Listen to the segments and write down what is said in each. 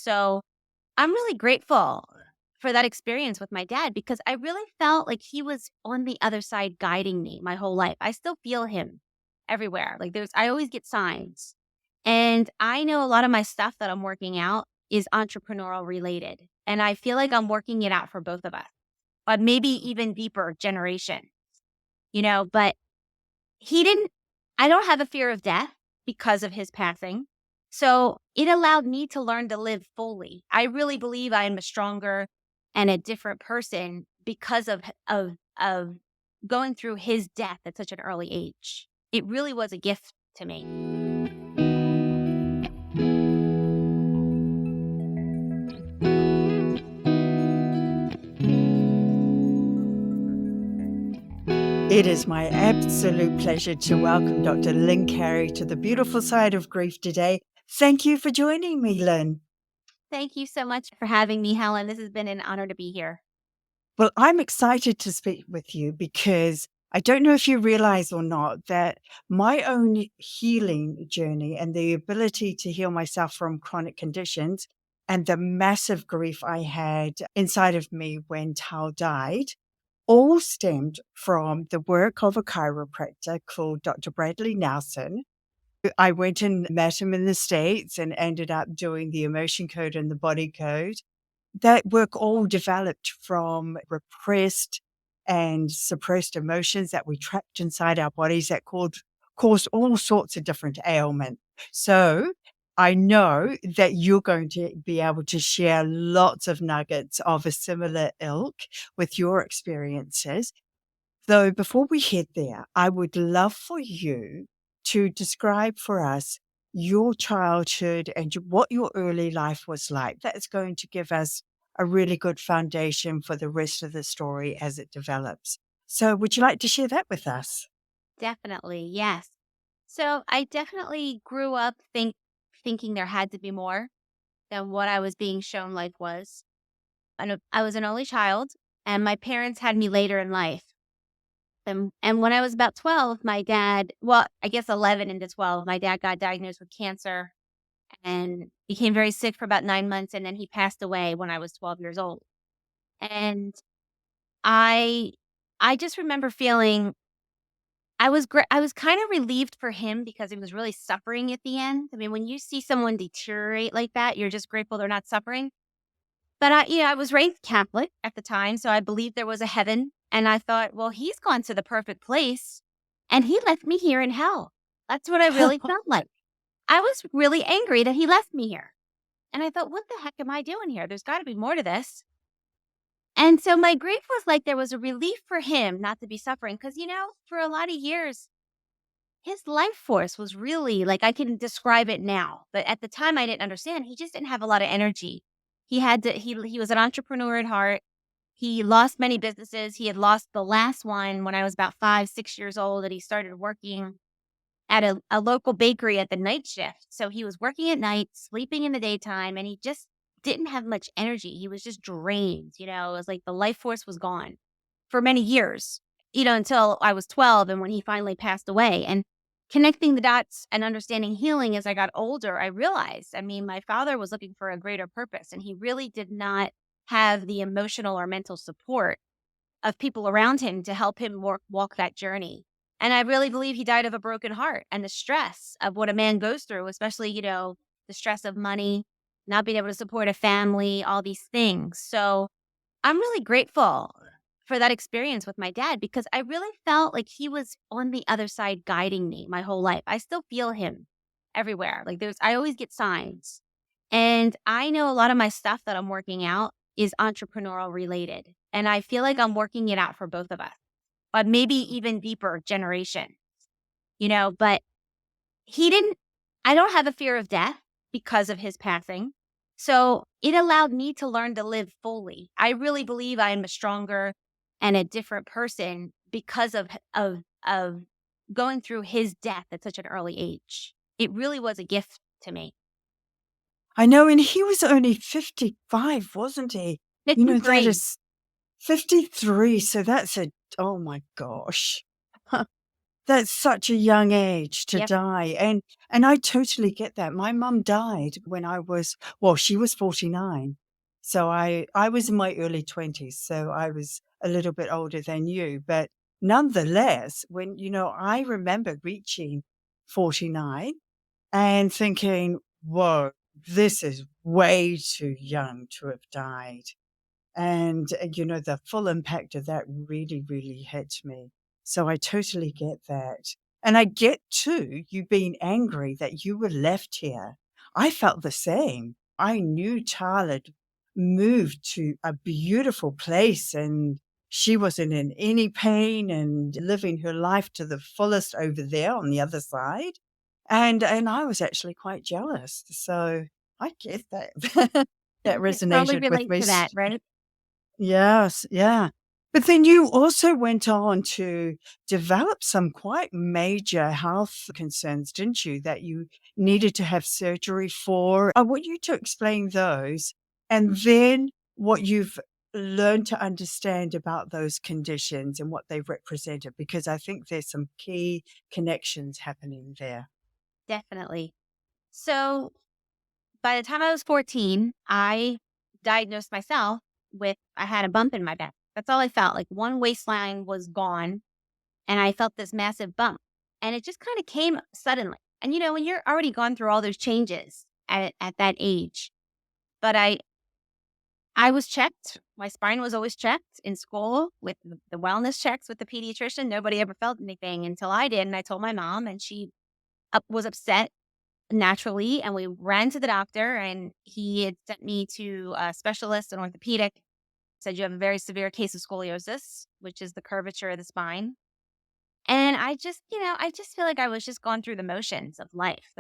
So I'm really grateful for that experience with my dad because I really felt like he was on the other side guiding me my whole life. I still feel him everywhere. Like I always get signs. And I know a lot of my stuff that I'm working out is entrepreneurial related. And I feel like I'm working it out for both of us, but maybe even deeper generation, but he didn't, I don't have a fear of death because of his passing. So it allowed me to learn to live fully. I really believe I am a stronger and a different person because of going through his death at such an early age. It really was a gift to me. It is my absolute pleasure to welcome Dr. Lynn Carey to the beautiful side of grief today. Thank you for joining me, Lynn. Thank you so much for having me, Helen. This has been an honor to be here. Well, I'm excited to speak with you because I don't know if you realize or not that my own healing journey and the ability to heal myself from chronic conditions and the massive grief I had inside of me when Tal died all stemmed from the work of a chiropractor called Dr. Bradley Nelson. I went and met him in the States and ended up doing the emotion code and the body code. That work all developed from repressed and suppressed emotions that we trapped inside our bodies that caused all sorts of different ailments. So I know that you're going to be able to share lots of nuggets of a similar ilk with your experiences. Though before we head there, I would love for you to describe for us your childhood and what your early life was like. That's going to give us a really good foundation for the rest of the story as it develops. So would you like to share that with us? Definitely, yes. So I definitely grew up thinking there had to be more than what I was being shown life was. I was an only child, and my parents had me later in life. And when I was about 12, my dad, well, I guess 11 into 12, my dad got diagnosed with cancer and became very sick for about 9 months. And then he passed away when I was 12 years old. And I, I just remember feeling I was kind of relieved for him because he was really suffering at the end. I mean, when you see someone deteriorate like that, you're just grateful they're not suffering. But I was raised Catholic at the time, so I believed there was a heaven. And I thought, well, he's gone to the perfect place and he left me here in hell. That's what I really felt like. I was really angry that he left me here. And I thought, what the heck am I doing here? There's got to be more to this. And so my grief was like there was a relief for him not to be suffering. Because, for a lot of years, his life force was really like I can describe it now. But at the time, I didn't understand. He just didn't have a lot of energy. He was an entrepreneur at heart. He lost many businesses. He had lost the last one when I was about 5, 6 years old, and he started working at a local bakery at the night shift. So he was working at night, sleeping in the daytime, and he just didn't have much energy. He was just drained. It was like the life force was gone for many years, until I was 12 and when he finally passed away. And connecting the dots and understanding healing as I got older, I realized, my father was looking for a greater purpose, and he really did not have the emotional or mental support of people around him to help him walk that journey. And I really believe he died of a broken heart and the stress of what a man goes through, especially, the stress of money, not being able to support a family, all these things. So I'm really grateful for that experience with my dad because I really felt like he was on the other side guiding me my whole life. I still feel him everywhere. I always get signs. And I know a lot of my stuff that I'm working out is entrepreneurial related. And I feel like I'm working it out for both of us, but maybe even deeper generation, but he didn't, I don't have a fear of death because of his passing. So it allowed me to learn to live fully. I really believe I am a stronger and a different person because of going through his death at such an early age. It really was a gift to me. I know, and he was only 55, wasn't he? That 53. is 53. So oh my gosh. That's such a young age to Yep, die, and I totally get that. My mum died when I was well, she was 49, so I was in my early 20s, so I was a little bit older than you, but nonetheless, when I remember reaching 49 and thinking, "Whoa, this is way too young to have died." And, the full impact of that really, really hit me. So I totally get that. And I get too, you being angry that you were left here. I felt the same. I knew Charlotte had moved to a beautiful place and she wasn't in any pain and living her life to the fullest over there on the other side. And I was actually quite jealous. So I get that. That you can probably resonated with relate me. to that, right? Yes, yeah. But then you also went on to develop some quite major health concerns, didn't you? That you needed to have surgery for. I want you to explain those and then what you've learned to understand about those conditions and what they represented, because I think there's some key connections happening there. Definitely. So by the time I was 14, I diagnosed myself with I had a bump in my back. That's all I felt. Like one waistline was gone and I felt this massive bump. And it just kind of came suddenly. And when you're already gone through all those changes at that age, but I was checked. My spine was always checked in school with the wellness checks with the pediatrician. Nobody ever felt anything until I did. And I told my mom, and she was upset naturally. And we ran to the doctor, and he had sent me to a specialist, an orthopedic, said you have a very severe case of scoliosis, which is the curvature of the spine. And I just feel like I was just going through the motions of life.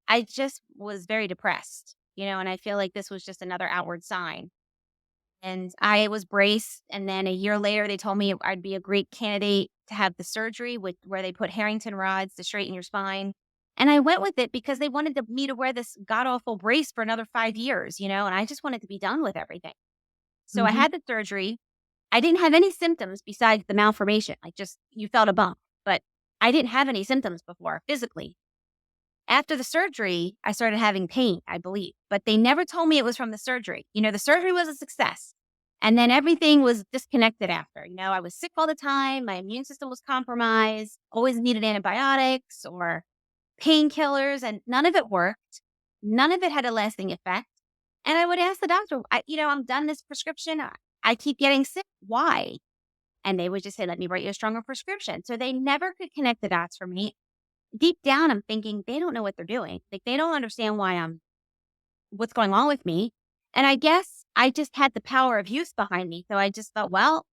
I just was very depressed, and I feel like this was just another outward sign. And I was braced, and then a year later, they told me I'd be a great candidate to have the surgery where they put Harrington rods to straighten your spine. And I went with it because they wanted me to wear this god awful brace for another 5 years, and I just wanted to be done with everything. So I Hmm. had the surgery. I didn't have any symptoms besides the malformation. Like just you felt a bump, but I didn't have any symptoms before physically. After the surgery, I started having pain, I believe, but they never told me it was from the surgery. The surgery was a success. And then everything was disconnected after. I was sick all the time. My immune system was compromised, always needed antibiotics or painkillers, and none of it worked. None of it had a lasting effect. And I would ask the doctor, I'm done this prescription. I keep getting sick. Why? And they would just say, let me write you a stronger prescription. So they never could connect the dots for me. Deep down, I'm thinking they don't know what they're doing. Like they don't understand what's going on with me. And I guess I just had the power of youth behind me. So I just thought, well,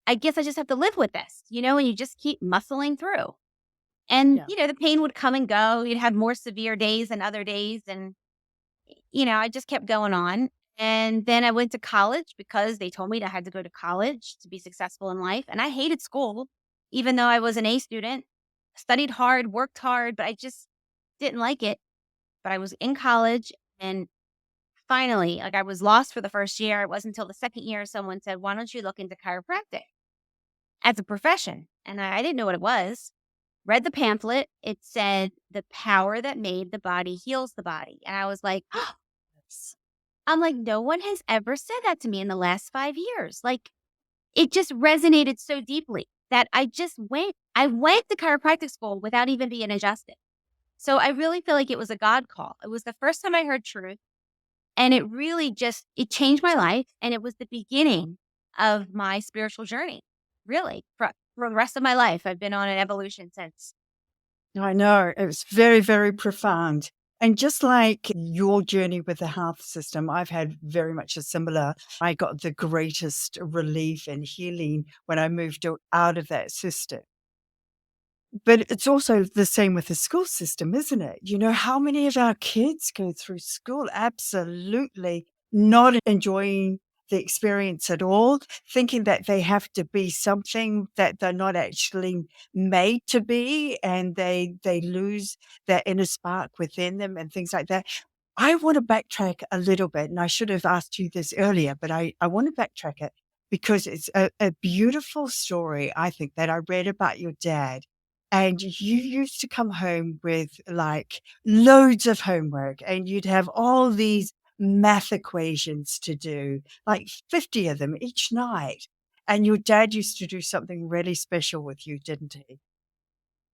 I guess I just have to live with this, and you just keep muscling through. And, Yeah. the pain would come and go. You'd have more severe days than other days. And, I just kept going on. And then I went to college because they told me I had to go to college to be successful in life. And I hated school, even though I was an A student, studied hard, worked hard, but I just didn't like it. But I was in college and finally, like I was lost for the first year. It wasn't until the second year someone said, why don't you look into chiropractic as a profession? And I didn't know what it was. Read the pamphlet. It said the power that made the body heals the body. And I was like, Yes. I'm like, no one has ever said that to me in the last 5 years. Like it just resonated so deeply that I went to chiropractic school without even being adjusted. So I really feel like it was a God call. It was the first time I heard truth. And it really it changed my life, and it was the beginning of my spiritual journey, really, for the rest of my life. I've been on an evolution since. I know. It was very, very profound. And just like your journey with the health system, I've had very much a similar. I got the greatest relief and healing when I moved out of that system. But it's also the same with the school system, isn't it? How many of our kids go through school absolutely not enjoying the experience at all, thinking that they have to be something that they're not actually made to be, and they lose that inner spark within them and things like that. I want to backtrack a little bit, and I should have asked you this earlier, but I want to backtrack it because it's a beautiful story, I think, that I read about your dad. And you used to come home with like loads of homework, and you'd have all these math equations to do, like 50 of them each night. And your dad used to do something really special with you, didn't he?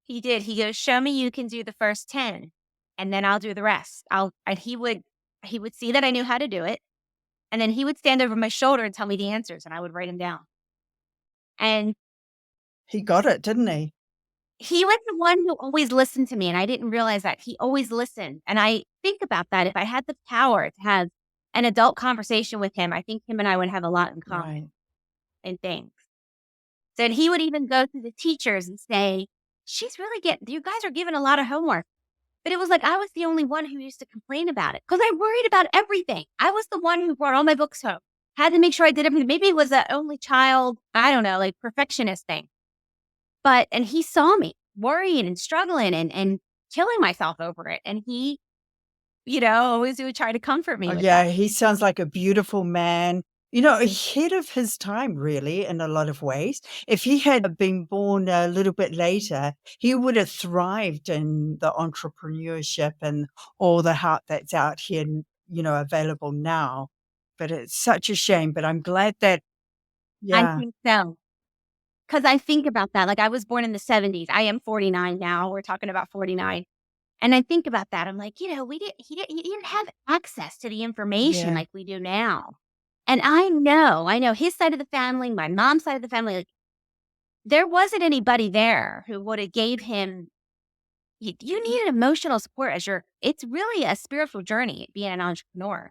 He did. He goes, "Show me you can do the first 10, and then I'll do the rest." And he would see that I knew how to do it, and then he would stand over my shoulder and tell me the answers, and I would write them down. And He got it, didn't he? he was the one who always listened to me, and I didn't realize that. He always listened, and I think about that. If I had the power to have an adult conversation with him, I think him and I would have a lot in common Right. in things. Then he would even go to the teachers and say, "She's really getting you guys are giving a lot of homework." But it was like I was the only one who used to complain about it because I worried about everything. I was the one who brought all my books home, had to make sure I did everything. Maybe it was an only child, I don't know, like perfectionist thing. And he saw me worrying and struggling and killing myself over it. And he, always would try to comfort Oh, me with yeah, that. he sounds like a beautiful man, ahead of his time, really, in a lot of ways. If he had been born a little bit later, he would have thrived in the entrepreneurship and all the help that's out here, available now. But it's such a shame. But I'm glad that, I yeah, think so. Because I think about that. Like I was born in the 70s. I am 49 now. We're talking about 49. And I think about that. I'm like, he didn't have access to the information yeah, like we do now. And I know his side of the family, my mom's side of the family, like there wasn't anybody there who would have gave him you need emotional support it's really a spiritual journey being an entrepreneur.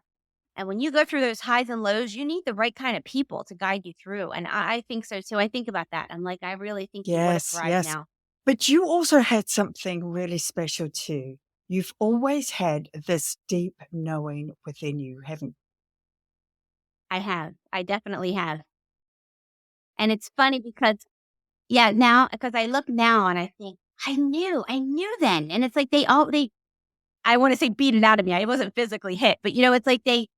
And when you go through those highs and lows, you need the right kind of people to guide you through. And I think so too. I think about that. I'm like, I really think he would have yes, thrived yes. now. But you also had something really special too. You've always had this deep knowing within you, haven't I have. I definitely have. And it's funny because yeah, now because I look now and I think, I knew then. And it's like I want to say beat it out of me. I wasn't physically hit, but it's like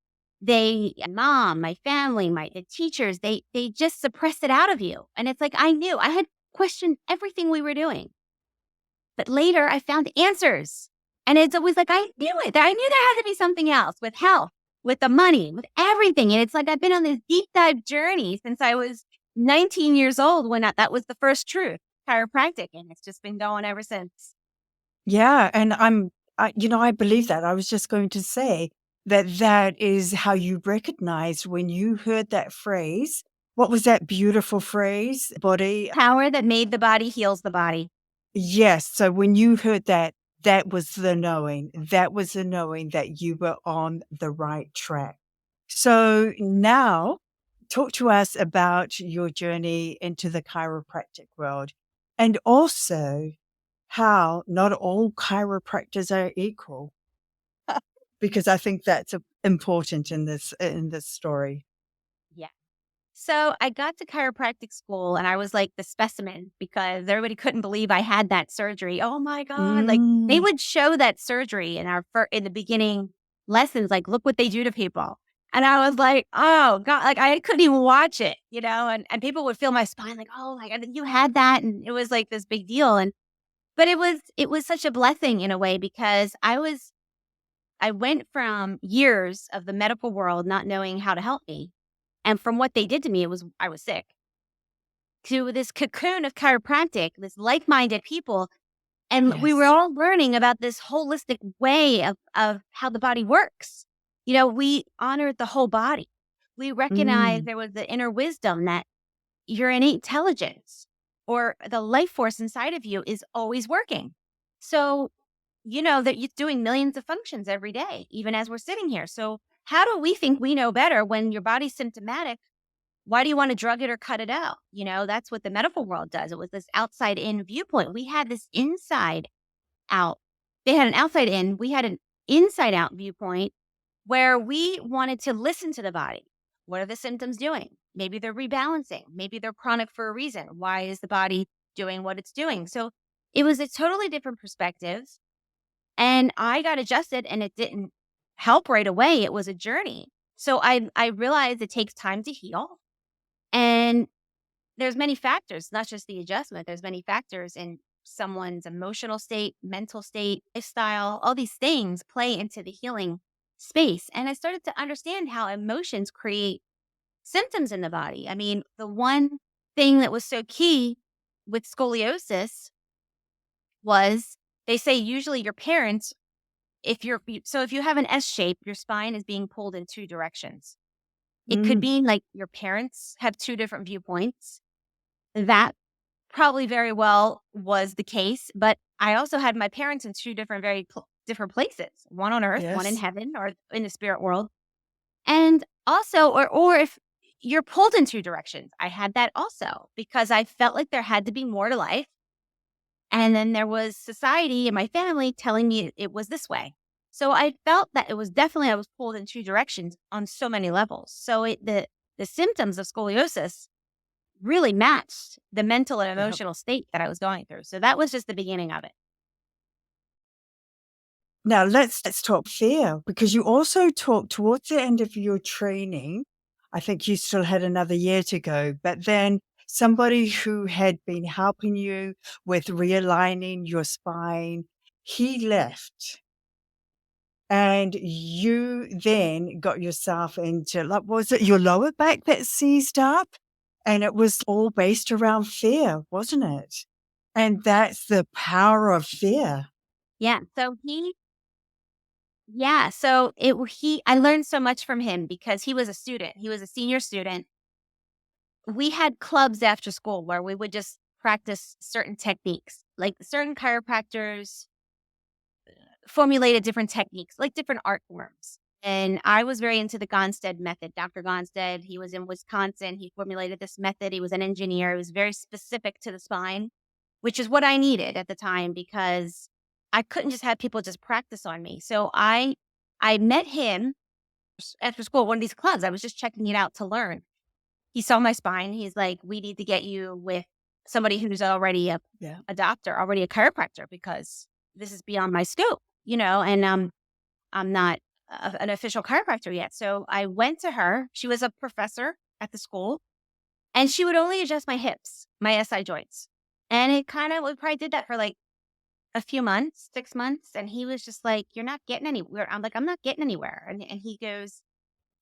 mom, my family, the teachers, they just suppress it out of you. And it's like I knew I had questioned everything we were doing. But later I found answers. And it's always like I knew it. I knew there had to be something else with health, with the money, with everything. And it's like I've been on this deep dive journey since I was 19 years old when that was the first truth, chiropractic. And it's just been going ever since. Yeah, and I believe that. I was just going to say that that is how you recognized when you heard that phrase. What was that beautiful phrase? Body. Power that made the body heals the body. Yes. So when you heard that, that was the knowing. That was the knowing that you were on the right track. So now, talk to us about your journey into the chiropractic world and also how not all chiropractors are equal, because I think that's important in this story. Yeah. So I got to chiropractic school and I was like the specimen because everybody couldn't believe I had that surgery. Oh my God. Like they Mm, would show that surgery in the beginning lessons, like, look what they do to people. And I was like, oh God, like I couldn't even watch it, and people would feel my spine like, oh my God, you had that. And it was like this big deal. But it was such a blessing in a way because I went from years of the medical world not knowing how to help me. And from what they did to me, I was sick to this cocoon of chiropractic, this like-minded people. And we were yes. all learning about this holistic way of how the body works. We honored the whole body. We recognized Mm, there was the inner wisdom that your innate intelligence or the life force inside of you is always working. So, that you're doing millions of functions every day, even as we're sitting here. So, how do we think we know better when your body's symptomatic? Why do you want to drug it or cut it out? That's what the medical world does. It was this outside in viewpoint. We had this inside out. They had an outside in, we had an inside out viewpoint where we wanted to listen to the body. What are the symptoms doing? Maybe they're rebalancing. Maybe they're chronic for a reason. Why is the body doing what it's doing? So it was a totally different perspective. And I got adjusted and it didn't help right away. It was a journey. So I realized it takes time to heal. And there's many factors, not just the adjustment. There's many factors in someone's emotional state, mental state, lifestyle, all these things play into the healing space. And I started to understand how emotions create symptoms in the body. I mean, the one thing that was so key with scoliosis was they say usually your parents, if you have an S shape, your spine is being pulled in two directions. It could Mm. be like your parents have two different viewpoints. That probably very well was the case, but I also had my parents in two different, different places, one on earth, one in Yes. heaven or in the spirit world. And also, or if you're pulled in two directions, I had that also because I felt like there had to be more to life. And then there was society and my family telling me it was this way. So I felt that it was definitely, I was pulled in two directions on so many levels. So the symptoms of scoliosis really matched the mental and Yeah. emotional state that I was going through. So that was just the beginning of it. Now let's talk fear, because you also talked towards the end of your training. I think you still had another year to go, but then somebody who had been helping you with realigning your spine, he left. And you then got yourself into, like, was it your lower back that seized up? And it was all based around fear, wasn't it? And that's the power of fear. Yeah. So I learned so much from him because he was a student. He was a senior student. We had clubs after school where we would just practice certain techniques. Like certain chiropractors formulated different techniques, like different art forms. And I was very into the Gonstead method. Dr. Gonstead, he was in Wisconsin. He formulated this method. He was an engineer. It was very specific to the spine, which is what I needed at the time because I couldn't just have people just practice on me. So I met him after school at one of these clubs. I was just checking it out to learn. He saw my spine. He's like, "We need to get you with somebody who's already Yeah. a doctor, already a chiropractor, because this is beyond my scope, and I'm not an official chiropractor yet." So I went to her. She was a professor at the school, and she would only adjust my hips, my SI joints. And we probably did that for like a few months, 6 months. And he was just like, "You're not getting anywhere." I'm like, "I'm not getting anywhere." And he goes,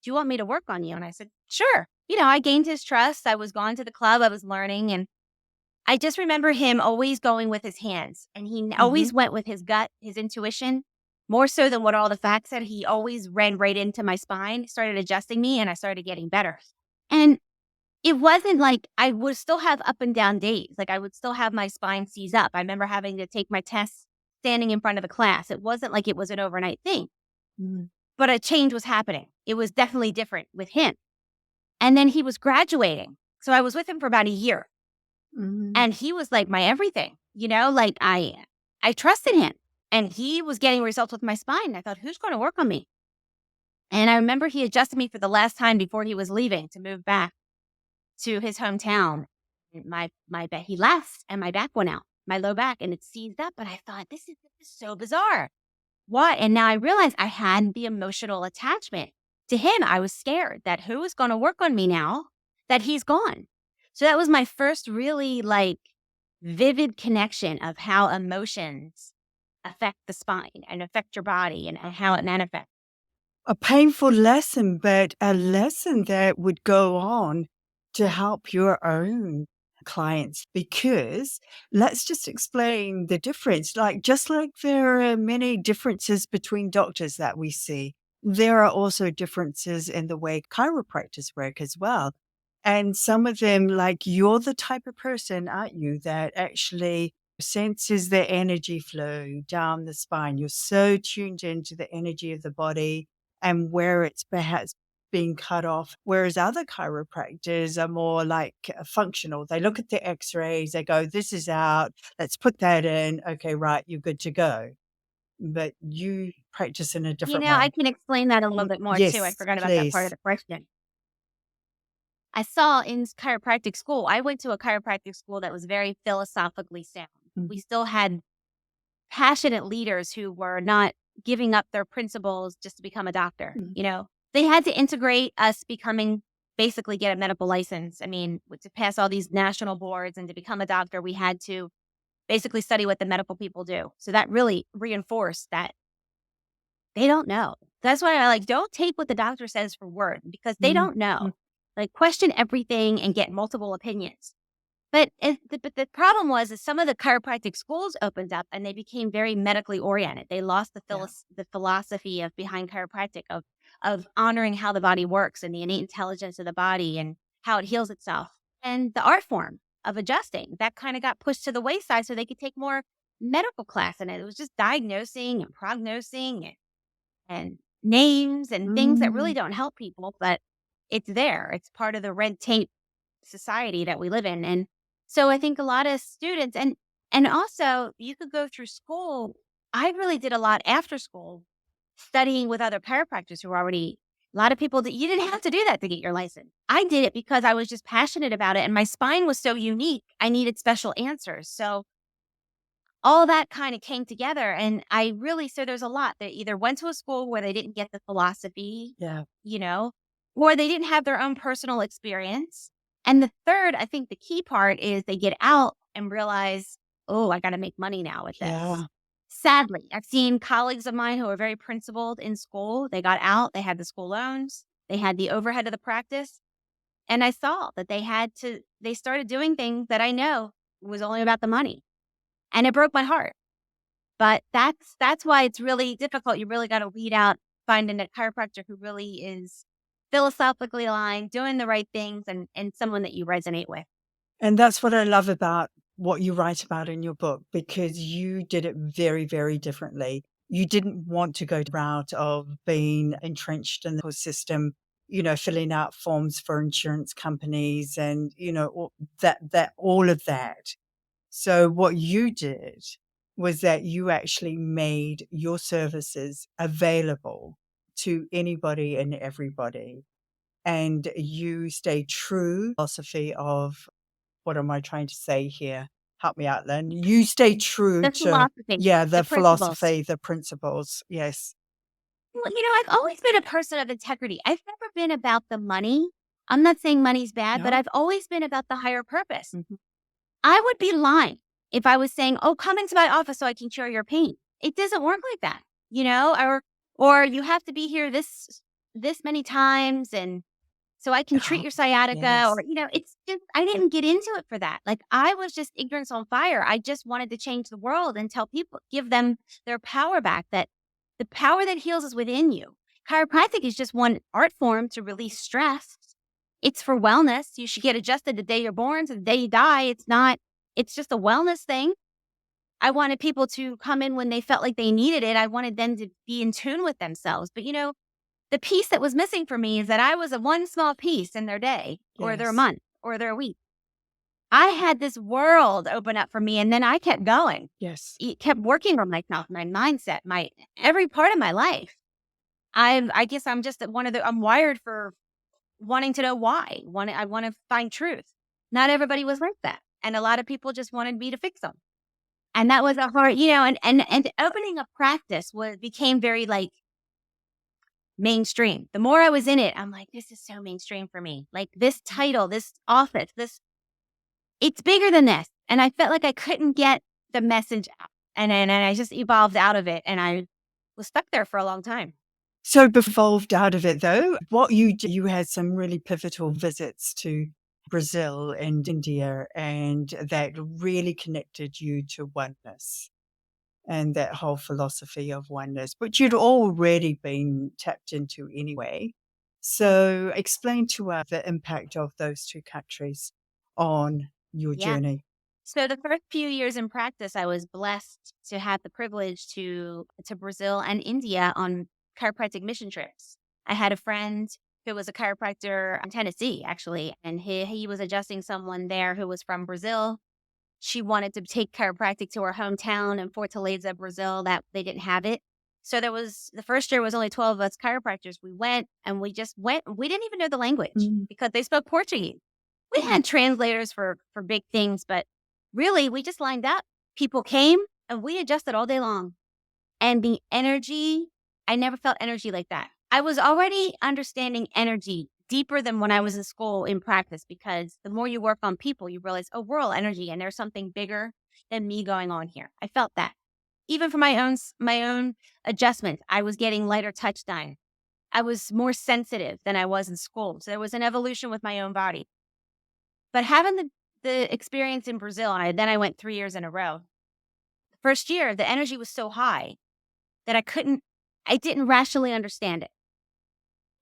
"Do you want me to work on you?" And I said, "Sure." I gained his trust. I was going to the club. I was learning. And I just remember him always going with his hands, and he Mhm. always went with his gut, his intuition, more so than what all the facts said. He always ran right into my spine, started adjusting me, and I started getting better. And it wasn't like I would still have up and down days. Like I would still have my spine seize up. I remember having to take my tests standing in front of the class. It wasn't like it was an overnight thing, Mhm. but a change was happening. It was definitely different with him. And then he was graduating. So I was with him for about a year. Mhm. And he was like my everything, like I trusted him and he was getting results with my spine. I thought, who's going to work on me? And I remember he adjusted me for the last time before he was leaving to move back to his hometown. And my back, he left and my back went out, my low back, and it seized up. And I thought, this is so bizarre. What? And now I realized I had the emotional attachment to him. I was scared that who is going to work on me now that he's gone. So that was my first really like vivid connection of how emotions affect the spine and affect your body and how it manifests. A painful lesson, but a lesson that would go on to help your own clients, because let's just explain the difference. Like, just like there are many differences between doctors that we see, there are also differences in the way chiropractors work as well. And some of them, like, you're the type of person, aren't you, that actually senses the energy flow down the spine. You're so tuned into the energy of the body and where it's perhaps being cut off. Whereas other chiropractors are more like functional. They look at the x-rays, they go, this is out, let's put that in. Okay, right, you're good to go. But you practice in a different I way. can explain that a little Mm, bit more too. I yes, forgot about that part of please. the question. I saw in chiropractic school, I went to a chiropractic school that was very philosophically sound. We Mhm, still had passionate leaders who were not giving up their principles just to become a doctor. mhm, They had to integrate us becoming basically get a medical license. I mean, to pass all these national boards and to become a doctor, we had to basically study what the medical people do. So that really reinforced that they don't know. That's why I like, don't take what the doctor says for word because they Mm, don't know. mm, Like, question everything and get multiple opinions. But the problem was is some of the chiropractic schools opened up and they became very medically oriented. They lost yeah. the philosophy of behind chiropractic of honoring how the body works and the innate intelligence of the body and how it heals itself. And the art form of adjusting that kind of got pushed to the wayside so they could take more medical class in it. It was just diagnosing and prognosing and names and things that really Mm. don't help people, but it's there. It's part of the red tape society that we live in. And so I think a lot of students and also you could go through school. I really did a lot after school studying with other chiropractors who were already a lot of people that you didn't have to do that to get your license. I did it because I was just passionate about it and my spine was so unique. I needed special answers. So all that kind of came together and I really so there's a lot that either went to a school where they didn't get the philosophy, Yeah. you know, or they didn't have their own personal experience. And the third, I think the key part is they get out and realize, oh, I got to make money now with this. Yeah. Sadly, I've seen colleagues of mine who are very principled in school. They got out, they had the school loans, they had the overhead of the practice. And I saw that they started doing things that I know was only about the money. And it broke my heart. But that's why it's really difficult. You really gotta weed out finding a chiropractor who really is philosophically aligned, doing the right things, and someone that you resonate with. And that's what I love about what you write about in your book, because you did it very, very differently. You didn't want to go the route of being entrenched in the whole system, filling out forms for insurance companies and, all of that. So what you did was that you actually made your services available to anybody and everybody. And you stayed true philosophy of what am I trying to say here? Help me out, Lynn. You stay true The to, philosophy, yeah, the the principles. philosophy, the principles. Yes. Well, I've always been a person of integrity. I've never been about the money. I'm not saying money's bad, but No. I've always been about the higher purpose. Mhm. I would be lying if I was saying, "Oh, come into my office so I can cure your pain." It doesn't work like that, or you have to be here this many times and so I can treat Oh, your sciatica yes. or it's just I didn't get into it for that. Like I was just ignorance on fire. I just wanted to change the world and tell people give them their power back that the power that heals is within you. Chiropractic is just one art form to release stress. It's for wellness. You should get adjusted the day you're born to the day you die. It's just a wellness thing. I wanted people to come in when they felt like they needed it. I wanted them to be in tune with themselves. But the piece that was missing for me is that I was a one small piece in their day or their Yes. month or their week. I had this world open up for me and then I kept going. Yes. It kept working on myself, my mindset, my every part of my life. I guess I'm just I'm wired for wanting to know why. I want to find truth. Not everybody was like that. And a lot of people just wanted me to fix them. And that was a hard, and opening a practice became very like mainstream. The more I was in it, I'm like, this is so mainstream for me. Like this title, this office, it's bigger than this. And I felt like I couldn't get the message out. And I just evolved out of it and I was stuck there for a long time. So evolved out of it though, what you had some really pivotal visits to Brazil and India, and that really connected you to oneness and that whole philosophy of oneness, which you'd already been tapped into anyway. So explain to us the impact of those two countries on your Yeah. journey. So the first few years in practice, I was blessed to have the privilege to Brazil and India on chiropractic mission trips. I had a friend who was a chiropractor in Tennessee, actually, and he was adjusting someone there who was from Brazil. She wanted to take chiropractic to her hometown in Fortaleza, Brazil, that they didn't have it. So the first year was only 12 of us chiropractors. We went and we just went. We didn't even know the language Mm. because they spoke Portuguese. We had translators for big things, but really we just lined up. People came and we adjusted all day long. And the energy, I never felt energy like that. I was already understanding energy deeper than when I was in school in practice, because the more you work on people, you realize, oh, we're all energy and there's something bigger than me going on here. I felt that. Even for my own adjustments, I was getting lighter touch done. I was more sensitive than I was in school. So there was an evolution with my own body. But having the experience in Brazil, and then I went 3 years in a row. The first year, the energy was so high that I didn't rationally understand it.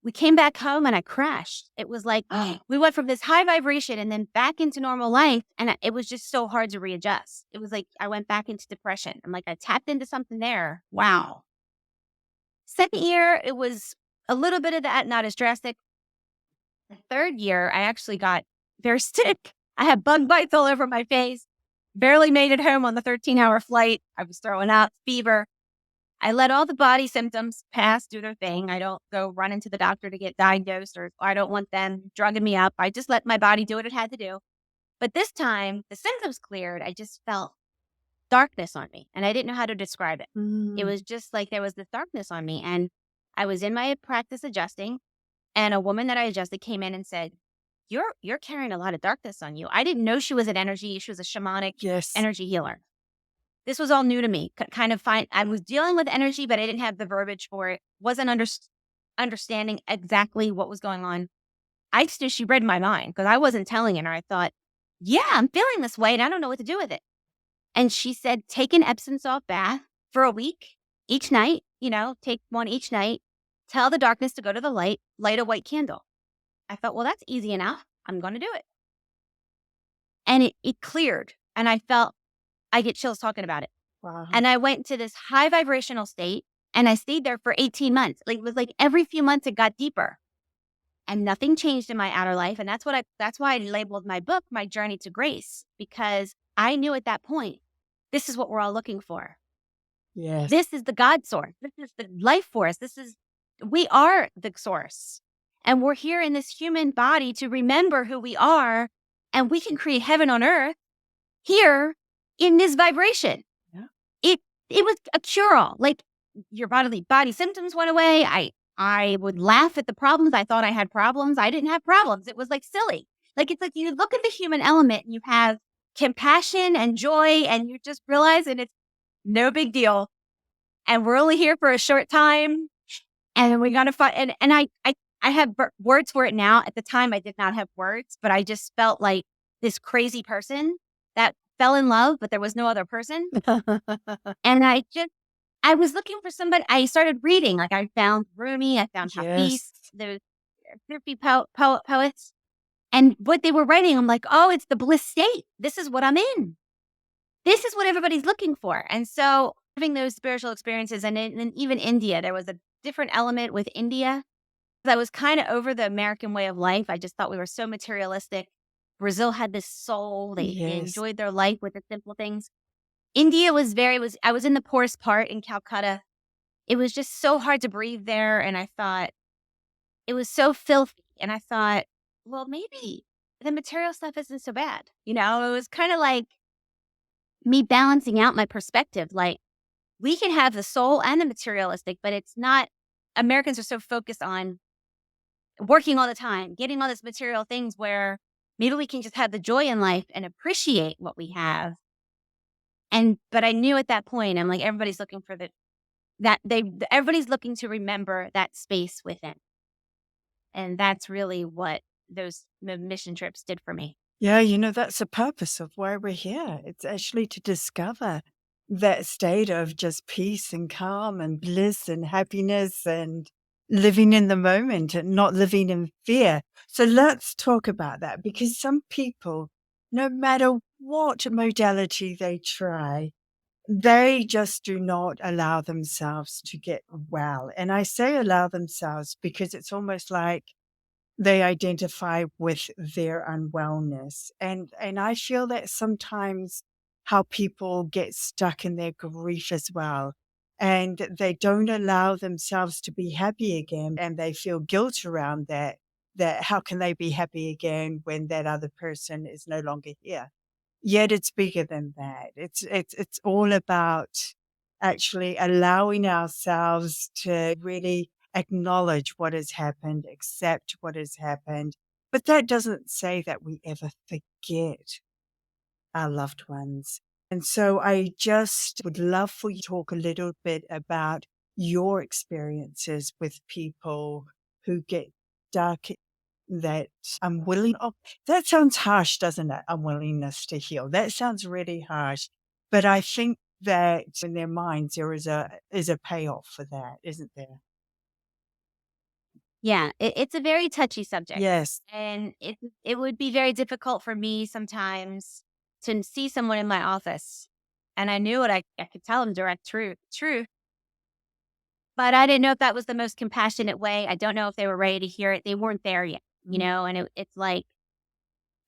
We came back home and I crashed. It was like we went from this high vibration and then back into normal life. And it was just so hard to readjust. It was like I went back into depression. I'm like, I tapped into something there. Wow. Second year, it was a little bit of that, not as drastic. The third year, I actually got very sick. I had bug bites all over my face. Barely made it home on the 13-hour flight. I was throwing up, fever. I let all the body symptoms pass, do their thing. I don't go run into the doctor to get diagnosed, or I don't want them drugging me up. I just let my body do what it had to do. But this time, the symptoms cleared. I just felt darkness on me, and I didn't know how to describe it. It Mm. was just like there was this darkness on me, and I was in my practice adjusting, and a woman that I adjusted came in and said, "You're carrying a lot of darkness on you." I didn't know she was an energy. She was a shamanic Yes. energy healer. This was all new to me. Kind of fine. I was dealing with energy, but I didn't have the verbiage for it. Wasn't understanding exactly what was going on. I just knew she read my mind because I wasn't telling her. I thought, "Yeah, I'm feeling this way, and I don't know what to do with it." And she said, "Take an Epsom salt bath for a week each night. Take one each night. Tell the darkness to go to the light. Light a white candle." I thought, well, that's easy enough. I'm going to do it. And it cleared. And I get chills talking about it. Wow. And I went to this high vibrational state and I stayed there for 18 months. Like, it was like every few months it got deeper and nothing changed in my outer life. And that's why I labeled my book, My Journey to Grace, because I knew at that point, this is what we're all looking for. Yes. This is the God source. This is the life force. We are the source. And we're here in this human body to remember who we are. And we can create heaven on earth here in this vibration. Yeah. It was a cure-all. Like, your body symptoms went away. I would laugh at the problems. I thought I had problems. I didn't have problems. It was like silly. Like, it's like you look at the human element and you have compassion and joy and you just realize that it's no big deal. And we're only here for a short time. And we got to find, and I have words for it now. At the time, I did not have words, but I just felt like this crazy person that fell in love, but there was no other person. And I was looking for somebody. I started reading, like I found Rumi, I found Hafiz, Yes. the Sufi poets. And what they were writing, I'm like, oh, it's the bliss state. This is what I'm in. This is what everybody's looking for. And so having those spiritual experiences, and even India, there was a different element with India. I was kind of over the American way of life. I just thought we were so materialistic. Brazil had this soul. They Yes. enjoyed their life with the simple things. India I was in the poorest part in Calcutta. It was just so hard to breathe there. And I thought it was so filthy. And I thought, well, maybe the material stuff isn't so bad. It was kind of like me balancing out my perspective. Like, we can have the soul and the materialistic, but it's not. Americans are so focused on working all the time, getting all these material things, where maybe we can just have the joy in life and appreciate what we have. But I knew at that point, I'm like, everybody's looking for everybody's looking to remember that space within. And that's really what those mission trips did for me. Yeah, that's the purpose of why we're here. It's actually to discover that state of just peace and calm and bliss and happiness and living in the moment and not living in fear. So let's talk about that, because some people, no matter what modality they try, they just do not allow themselves to get well. And I say allow themselves because it's almost like they identify with their unwellness. And I feel that sometimes how people get stuck in their grief as well. And they don't allow themselves to be happy again. And they feel guilt around that how can they be happy again when that other person is no longer here? Yet it's bigger than that. It's all about actually allowing ourselves to really acknowledge what has happened, accept what has happened. But that doesn't say that we ever forget our loved ones. And so I just would love for you to talk a little bit about your experiences with people who get stuck, that unwilling. Oh, that sounds harsh, doesn't it? Unwillingness to heal. That sounds really harsh. But I think that in their minds there is a payoff for that, isn't there? Yeah, it's a very touchy subject, Yes. and it would be very difficult for me sometimes to see someone in my office, and I knew it. I could tell them direct truth, but I didn't know if that was the most compassionate way. I don't know if they were ready to hear it. They weren't there yet, Mm, and it's like,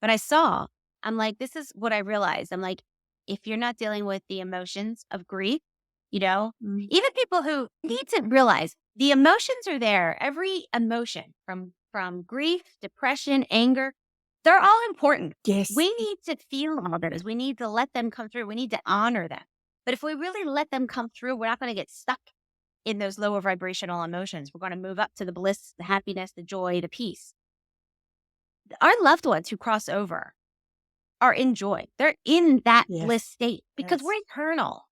but I saw. I'm like, this is what I realized. I'm like, if you're not dealing with the emotions of grief, you know, mm. even people who need to realize the emotions are there. Every emotion from grief, depression, anger, they're all important. Yes. We need to feel all those. We need to let them come through. We need to honor them. But if we really let them come through, we're not going to get stuck in those lower vibrational emotions. We're going to move up to the bliss, the happiness, the joy, the peace. Our loved ones who cross over are in joy. They're in that Yes. bliss state because we're Yes. eternal.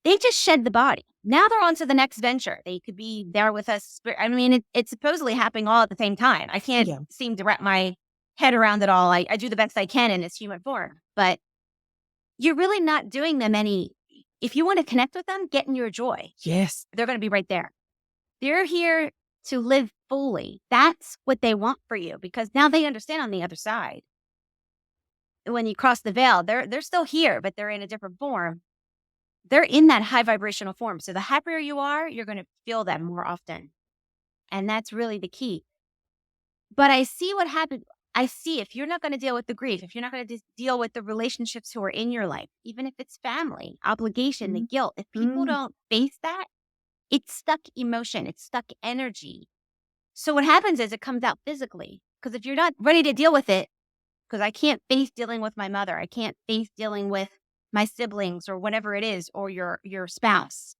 They just shed the body. Now they're on to the next venture. They could be there with us. I mean, it's supposedly happening all at the same time. I can't Yeah. seem to wrap my head around it all. I do the best I can in its human form, but you're really not doing them any. If you want to connect with them, get in your joy. Yes. They're going to be right there. They're here to live fully. That's what they want for you because now they understand on the other side. When you cross the veil, they're still here, but they're in a different form. They're in that high vibrational form. So the happier you are, you're going to feel them more often. And that's really the key. But I see what happened. I see if you're not going to deal with the grief, if you're not going to deal with the relationships who are in your life, even if it's family, obligation, the Mm, guilt, if people mm. don't face that, it's stuck emotion, it's stuck energy. So what happens is it comes out physically. Because if you're not ready to deal with it, because I can't face dealing with my mother, I can't face dealing with my siblings or whatever it is, or your spouse.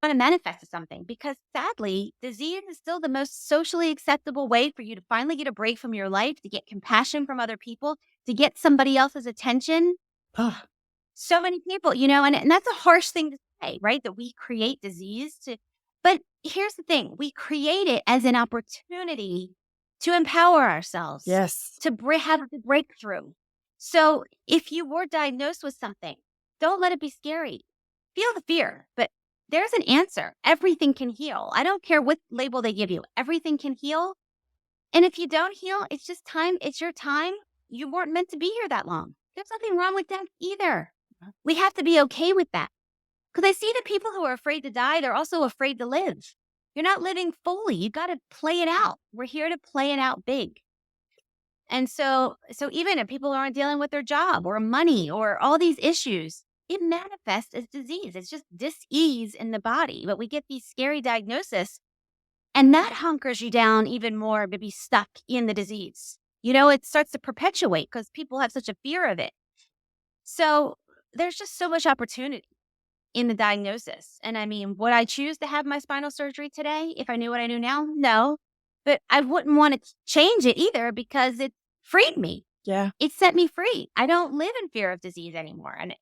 I'm going to manifest as something because sadly, disease is still the most socially acceptable way for you to finally get a break from your life, to get compassion from other people, to get somebody else's attention. Ah, So many people, and that's a harsh thing to say, right? That we create disease but here's the thing. We create it as an opportunity to empower ourselves, yes. to have the breakthrough. So if you were diagnosed with something, don't let it be scary. Feel the fear, but there's an answer. Everything can heal. I don't care what label they give you. Everything can heal. And if you don't heal, it's just time. It's your time. You weren't meant to be here that long. There's nothing wrong with that either. We have to be okay with that. Because I see the people who are afraid to die, they're also afraid to live. You're not living fully. You got to play it out. We're here to play it out big. And so even if people aren't dealing with their job or money or all these issues, it manifests as disease. It's just dis-ease in the body. But we get these scary diagnoses and that hunkers you down even more to be stuck in the disease. It starts to perpetuate because people have such a fear of it. So there's just so much opportunity in the diagnosis. And I mean, would I choose to have my spinal surgery today if I knew what I knew now? No. But I wouldn't want to change it either because it freed me. Yeah. It set me free. I don't live in fear of disease anymore. And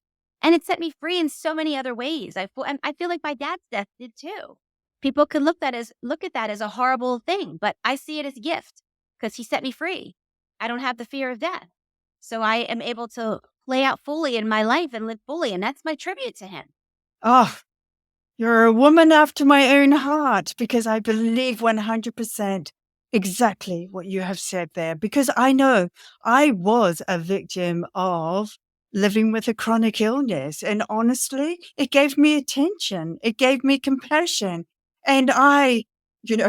it set me free in so many other ways. I feel like my dad's death did too. People could look at that as a horrible thing, but I see it as a gift because he set me free. I don't have the fear of death. So I am able to play out fully in my life and live fully. And that's my tribute to him. Oh, you're a woman after my own heart because I believe 100% exactly what you have said there. Because I know I was a victim of living with a chronic illness. And honestly, it gave me attention, it gave me compassion. And I,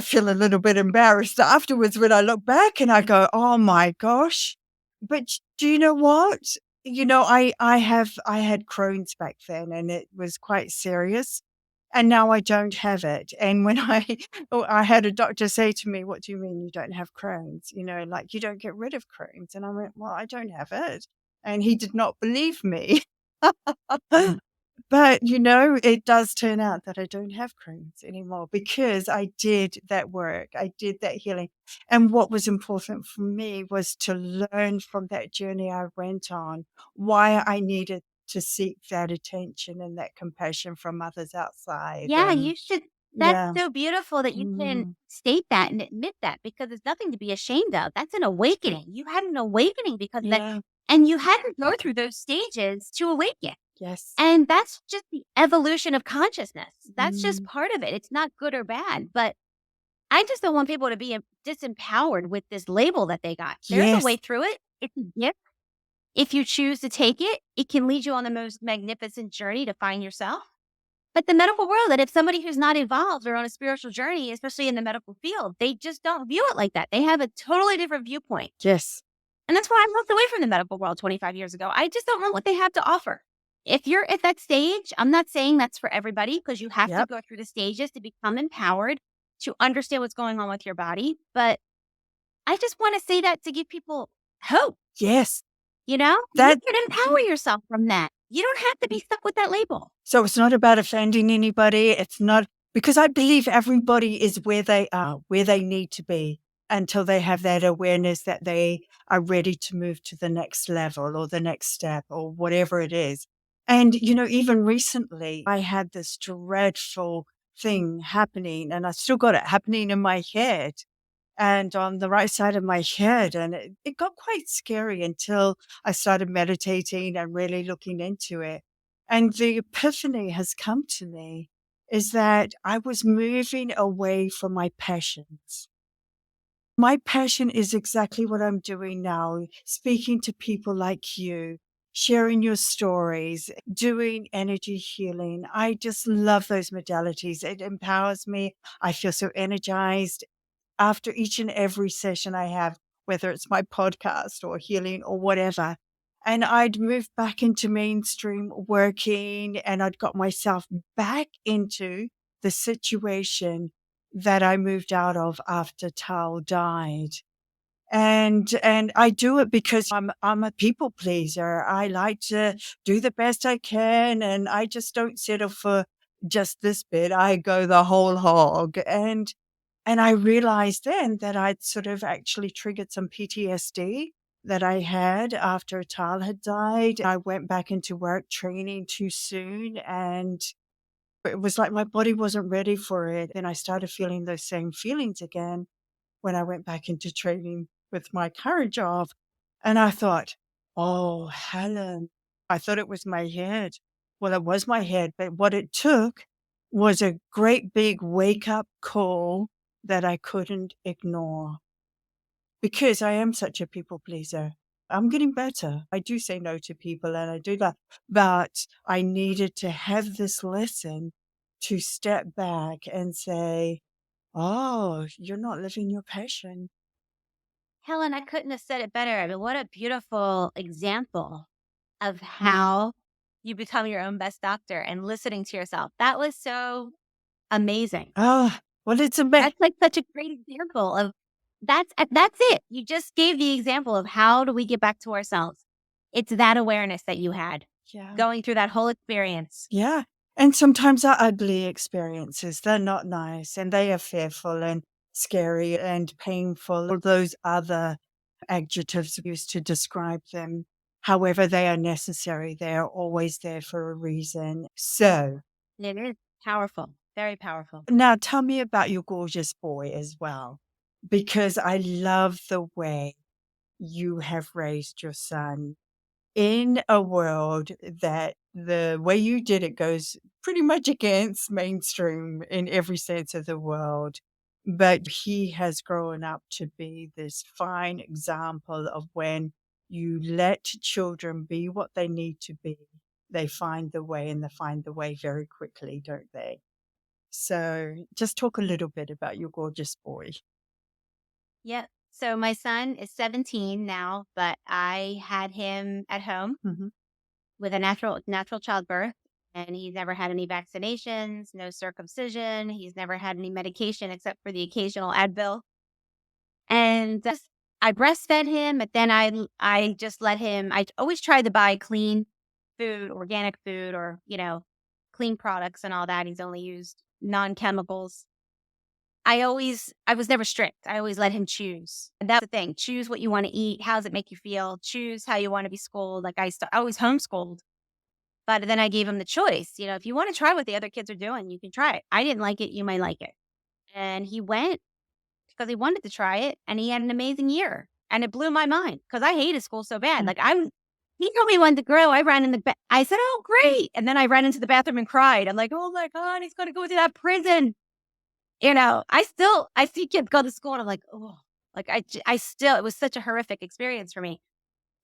feel a little bit embarrassed afterwards when I look back and I go, oh my gosh. But do you know what? I had Crohn's back then and it was quite serious. And now I don't have it. And when I had a doctor say to me, "What do you mean you don't have Crohn's? Like you don't get rid of Crohn's." And I went, "Well, I don't have it." And he did not believe me. But, it does turn out that I don't have Crohn's anymore because I did that work. I did that healing. And what was important for me was to learn from that journey I went on, why I needed to seek that attention and that compassion from others outside. Yeah, And you should. That's yeah. so beautiful that you can Mhm. state that and admit that because it's nothing to be ashamed of. That's an awakening. You had an awakening because of that. Yeah. And you had to go through those stages to awaken. Yes. And that's just the evolution of consciousness. That's just Mm. part of it. It's not good or bad. But I just don't want people to be disempowered with this label that they got. There's a Yes. way through it. It's a gift. If you choose to take it, it can lead you on the most magnificent journey to find yourself. But the medical world, that if somebody who's not evolved or on a spiritual journey, especially in the medical field, they just don't view it like that. They have a totally different viewpoint. Yes. And that's why I moved away from the medical world 25 years ago. I just don't know what they have to offer. If you're at that stage, I'm not saying that's for everybody because you have to Yep. go through the stages to become empowered to understand what's going on with your body. But I just want to say that to give people hope. Yes. You That can empower yourself from that. You don't have to be stuck with that label. So it's not about offending anybody. It's not because I believe everybody is where they are, where they need to be until they have that awareness that they are ready to move to the next level or the next step or whatever it is. And, even recently, I had this dreadful thing happening, and I still got it happening in my head and on the right side of my head. And it got quite scary until I started meditating and really looking into it. And the epiphany has come to me is that I was moving away from my passions. My passion is exactly what I'm doing now, speaking to people like you, sharing your stories, doing energy healing. I just love those modalities. It empowers me. I feel so energized after each and every session I have, whether it's my podcast or healing or whatever. And I'd moved back into mainstream working and I'd got myself back into the situation that I moved out of after Tal died. And I do it because I'm a people pleaser. I like to do the best I can and I just don't settle for just this bit. I go the whole hog. And I realized then that I'd sort of actually triggered some PTSD that I had after Tal had died. I went back into work training too soon and it was like my body wasn't ready for it. And I started feeling those same feelings again when I went back into training with my current job. And I thought, oh, Helen, I thought it was my head. Well, it was my head, but what it took was a great big wake up call that I couldn't ignore because I am such a people pleaser. I'm getting better. I do say no to people and I do that. But I needed to have this lesson to step back and say, oh, you're not living your passion. Helen, I couldn't have said it better. I mean, what a beautiful example of Mm. how you become your own best doctor and listening to yourself. That was so amazing. Oh, well, it's a That's like such a great example of that's it. You just gave the example of how do we get back to ourselves. It's that awareness that you had yeah. going through that whole experience. Yeah. And sometimes are ugly experiences. They're not nice and they are fearful and scary and painful. All those other adjectives used to describe them. However, they are necessary. They are always there for a reason. So It is powerful, very powerful. now tell me about your gorgeous boy as well, because I love the way you have raised your son in a world that the way you did it goes pretty much against mainstream in every sense of the world. But he has grown up to be this fine example of when you let children be what they need to be, they find the way and they find the way very quickly, don't they? So just talk a little bit about your gorgeous boy. Yep. So my son is 17 now, but I had him at home Mhm. with a natural childbirth, and he's never had any vaccinations, no circumcision. He's never had any medication except for the occasional Advil. And I breastfed him, but then I just let him. I always tried to buy clean food, organic food, or, clean products and all that. He's only used non-chemicals. I was never strict. I always let him choose. And that's the thing. Choose what you want to eat. How does it make you feel? Choose how you want to be schooled. Like I always homeschooled, but then I gave him the choice. If you want to try what the other kids are doing, you can try it. I didn't like it. You might like it. And he went because he wanted to try it, and he had an amazing year. And it blew my mind because I hated school so bad. Mm. He told me when to grow. I ran in the, I said, "Oh, great." And then I ran into the bathroom and cried. I'm like, "Oh my God, he's going to go to that prison." I see kids go to school and I'm like, "Oh," like I still, it was such a horrific experience for me,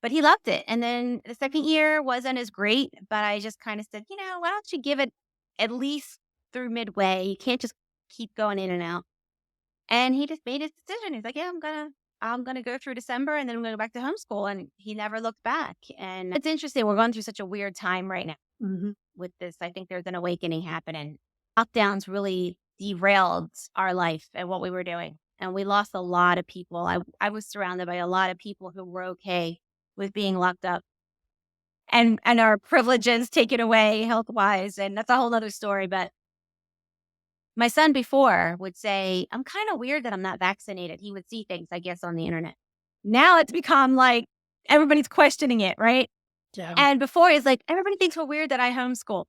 but he loved it. And then the second year wasn't as great, but I just kind of said, why don't you give it at least through midway? You can't just keep going in and out. And he just made his decision. He's like, "Yeah, I'm gonna go through December and then I'm gonna go back to homeschool." And he never looked back. And it's interesting. We're going through such a weird time right now Mhm. with this. I think there's an awakening happening. Lockdowns really derailed our life and what we were doing. And we lost a lot of people. I was surrounded by a lot of people who were okay with being locked up and our privileges taken away health wise. And that's a whole other story. But my son before would say, "I'm kind of weird that I'm not vaccinated." He would see things, I guess, on the internet. Now it's become like everybody's questioning it, right? Yeah. And before he's like, "Everybody thinks we're weird that I homeschool."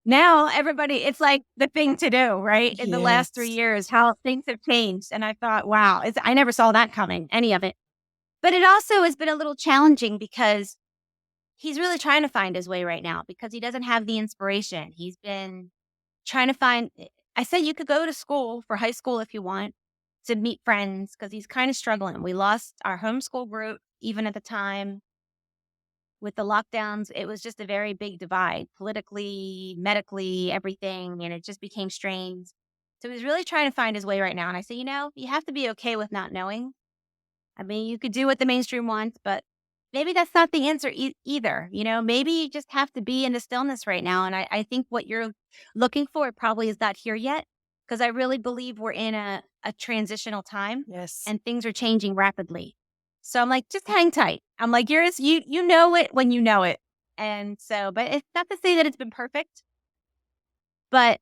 Now it's like the thing to do, right? In the last 3 Yes. years, how things have changed. And I thought, wow, I never saw that coming, any of it. But it also has been a little challenging because he's really trying to find his way right now because he doesn't have the inspiration. He's been trying to find I said you could go to school for high school if you want to meet friends because he's kind of struggling. We lost our homeschool group even at the time with the lockdowns. It was just a very big divide politically, medically, everything, and it just became strained. So he's really trying to find his way right now. And I say, you have to be okay with not knowing. I mean, you could do what the mainstream wants, but maybe that's not the answer either. Maybe you just have to be in the stillness right now. And I think what you're looking for probably is not here yet, because I really believe we're in a transitional time Yes. and things are changing rapidly. So I'm like, just hang tight. I'm like, you know it when you know it. And so, but it's not to say that it's been perfect, but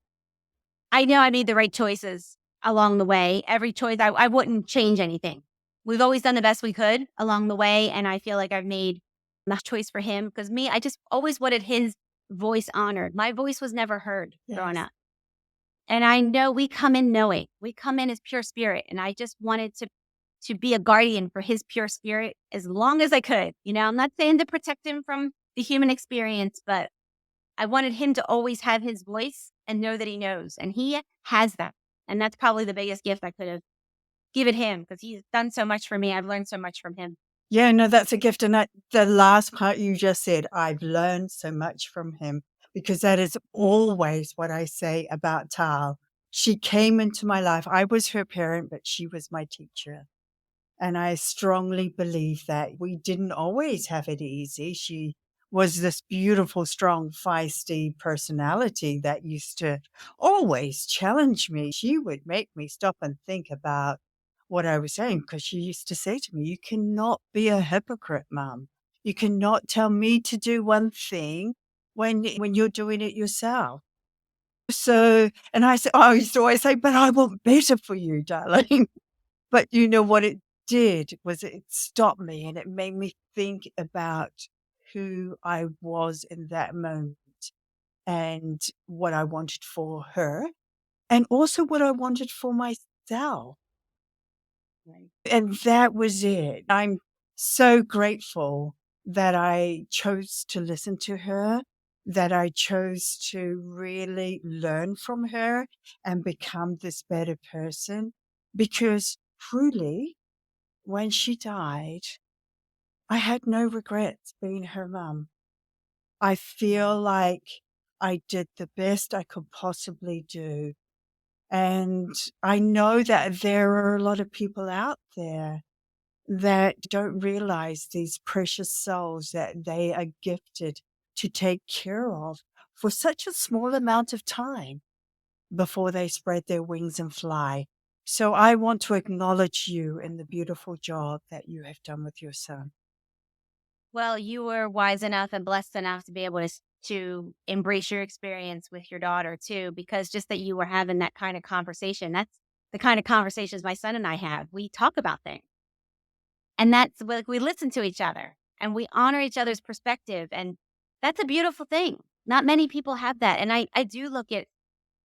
I know I made the right choices along the way. Every choice, I wouldn't change anything. We've always done the best we could along the way, and I feel like I've made the choice for him because me, I just always wanted his voice honored. My voice was never heard growing Yes. up. And I know we come in knowing. We come in as pure spirit, and I just wanted to be a guardian for his pure spirit as long as I could. I'm not saying to protect him from the human experience, but I wanted him to always have his voice and know that he knows, and he has that. And that's probably the biggest gift I could have given him because he's done so much for me. I've learned so much from him. Yeah, no, that's a gift. And the last part you just said, I've learned so much from him because that is always what I say about Tal. She came into my life. I was her parent, but she was my teacher. And I strongly believe that we didn't always have it easy. She was this beautiful, strong, feisty personality that used to always challenge me. She would make me stop and think about what I was saying because she used to say to me, "You cannot be a hypocrite, Mum. You cannot tell me to do one thing when you're doing it yourself." So, and I used to always say, "But I want better for you, darling." But you know what it did was it stopped me and it made me think about who I was in that moment and what I wanted for her and also what I wanted for myself. Right. And that was it. I'm so grateful that I chose to listen to her, that I chose to really learn from her and become this better person because truly when she died, I had no regrets being her mum. I feel like I did the best I could possibly do. And I know that there are a lot of people out there that don't realize these precious souls that they are gifted to take care of for such a small amount of time before they spread their wings and fly. So I want to acknowledge you in the beautiful job that you have done with your son. Well, you were wise enough and blessed enough to be able to to embrace your experience with your daughter too, because just that you were having that kind of conversation, that's the kind of conversations my son and I have. We talk about things, and that's like we listen to each other and we honor each other's perspective. And that's a beautiful thing. Not many people have that. And I do look at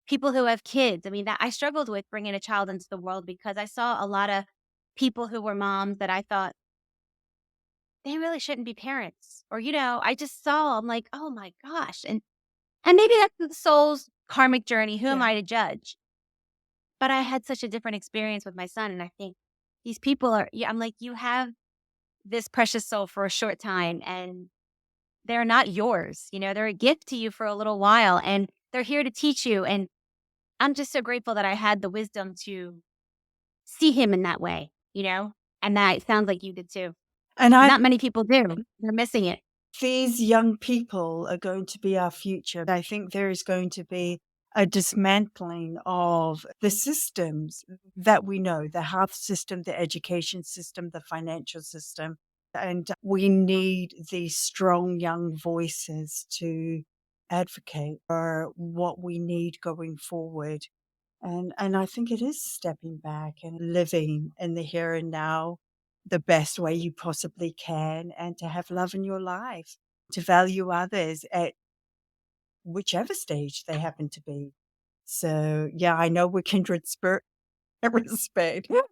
people who have kids. I mean, that I struggled with bringing a child into the world because I saw a lot of people who were moms that I thought they really shouldn't be parents. Or, I just saw, I'm like, oh my gosh. And maybe that's the soul's karmic journey. Who am Yeah. I to judge? But I had such a different experience with my son. And I think these people are, yeah, I'm like, you have this precious soul for a short time and they're not yours. They're a gift to you for a little while and they're here to teach you. And I'm just so grateful that I had the wisdom to see him in that way, and that it sounds like you did too. And I Not many people do. They're missing it. these young people are going to be our future. I think there is going to be a dismantling of the systems that we know, the health system, the education system, the financial system. And we need these strong young voices to advocate for what we need going forward. And I think it is stepping back and living in the here and now the best way you possibly can, and to have love in your life, to value others at whichever stage they happen to be. So, yeah, I know we're kindred spirit in respect. I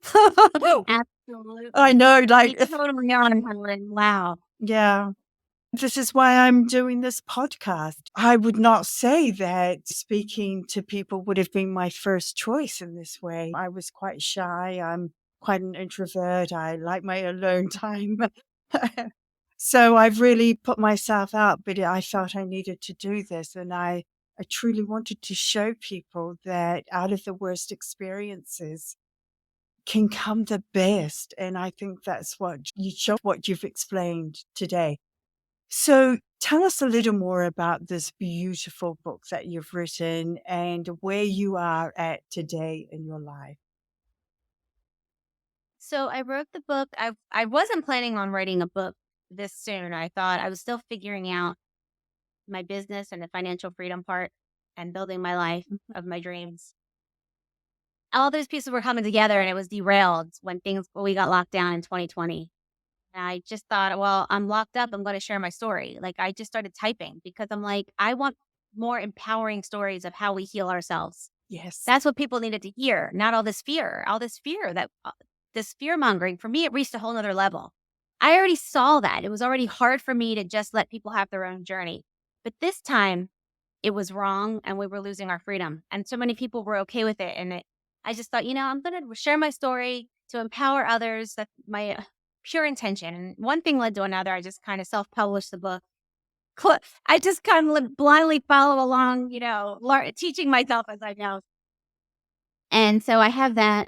Absolutely. know, We like, totally are, Helen. Wow. yeah. This is why I'm doing this podcast. I would not say that speaking to people would have been my first choice in this way. I was quite shy. I'm quite an introvert. I like my alone time. So I've really put myself out, but I felt I needed to do this. And I truly wanted to show people that out of the worst experiences can come the best. And I think that's what you show, what you've explained today. So tell us a little more about this beautiful book that you've written and where you are at today in your life. So I wrote the book. I wasn't planning on writing a book this soon. I thought I was still figuring out my business and the financial freedom part and building my life Mhm. of my dreams. All those pieces were coming together and it was derailed when we got locked down in 2020. And I just thought, well, I'm locked up. I'm going to share my story. Like I just started typing because I'm like, I want more empowering stories of how we heal ourselves. Yes. That's what people needed to hear, not all this fear this fear mongering. For me, it reached a whole nother level. I already saw that. It was already hard for me to just let people have their own journey. But this time it was wrong and we were losing our freedom. And so many people were okay with it. I just thought, I'm going to share my story to empower others. That's my pure intention. And one thing led to another. I just kind of self published the book. I just kind of blindly follow along, teaching myself as I go. And so I have that.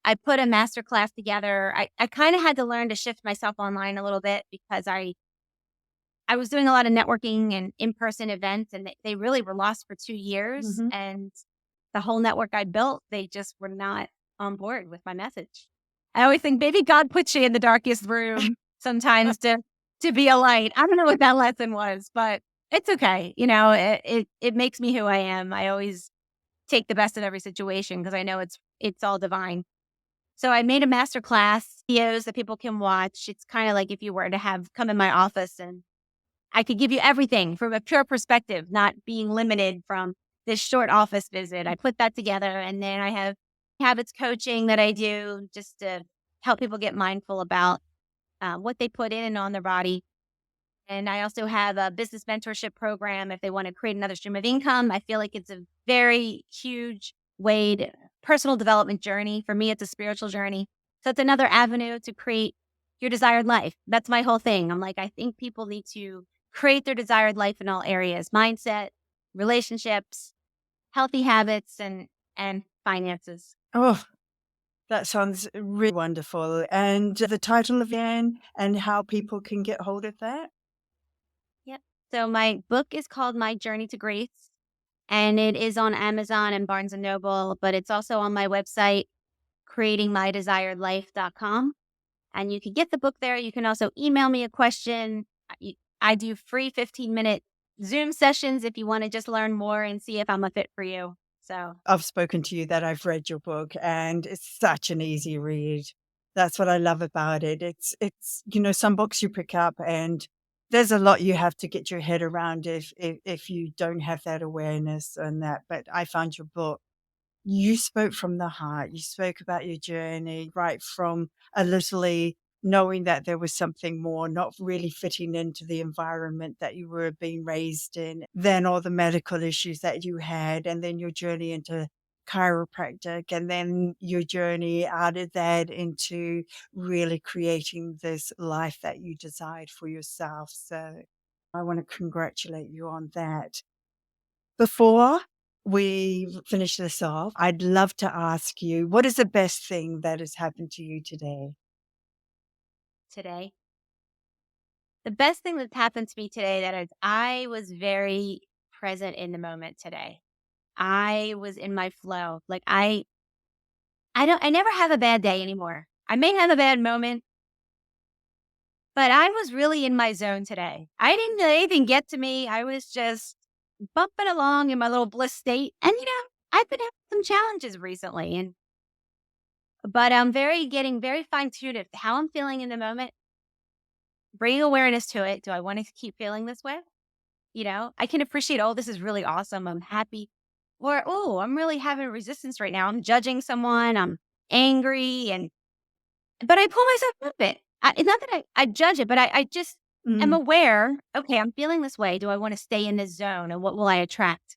I put a master class together. I kind of had to learn to shift myself online a little bit because I was doing a lot of networking and in-person events, and they really were lost for 2 years, Hmm. and the whole network I built, they just were not on board with my message. I always think maybe God puts you in the darkest room sometimes to be a light. I don't know what that lesson was, but it's okay. It makes me who I am. I always take the best of every situation because I know it's all divine. So I made a master class, videos that people can watch. It's kind of like if you were to have come in my office and I could give you everything from a pure perspective, not being limited from this short office visit. I put that together. And then I have habits coaching that I do just to help people get mindful about what they put in and on their body. And I also have a business mentorship program if they want to create another stream of income. I feel like it's a very huge way to personal development journey. For me, it's a spiritual journey. So it's another avenue to create your desired life. That's my whole thing. I'm like, I think people need to create their desired life in all areas: mindset, relationships, healthy habits, and finances. Oh, that sounds really wonderful. And the title again and how people can get hold of that? Yep. So my book is called My Journey to Grace, and it is on Amazon and Barnes and Noble, but it's also on my website, creatingmydesiredlife.com. And you can get the book there. You can also email me a question. I do free 15-minute Zoom sessions if you want to just learn more and see if I'm a fit for you. So I've spoken to you, that I've read your book, and it's such an easy read. That's what I love about it. It's some books you pick up and there's a lot you have to get your head around if you don't have that awareness and that. But I found your book, you spoke from the heart. You spoke about your journey right from a little knowing that there was something more, not really fitting into the environment that you were being raised in, then all the medical issues that you had, and then your journey into chiropractic, and then your journey out of that into really creating this life that you desired for yourself. So I want to congratulate you on that. Before we finish this off, I'd love to ask you, what is the best thing that has happened to you today? today, the best thing that's happened to me today that is I was very present in the moment today. I was in my flow. Like I never have a bad day anymore. I may have a bad moment, but I was really in my zone today. I didn't let anything get to me. I was just bumping along in my little bliss state. And I've been having some challenges recently but I'm getting very fine tuned at how I'm feeling in the moment, bringing awareness to it. Do I want to keep feeling this way? I can appreciate, oh, this is really awesome. I'm happy. Or, oh, I'm really having resistance right now. I'm judging someone. I'm angry. But I pull myself up it. It's not that I judge it, but I just am Mm. aware. Okay, I'm feeling this way. Do I want to stay in this zone? And what will I attract?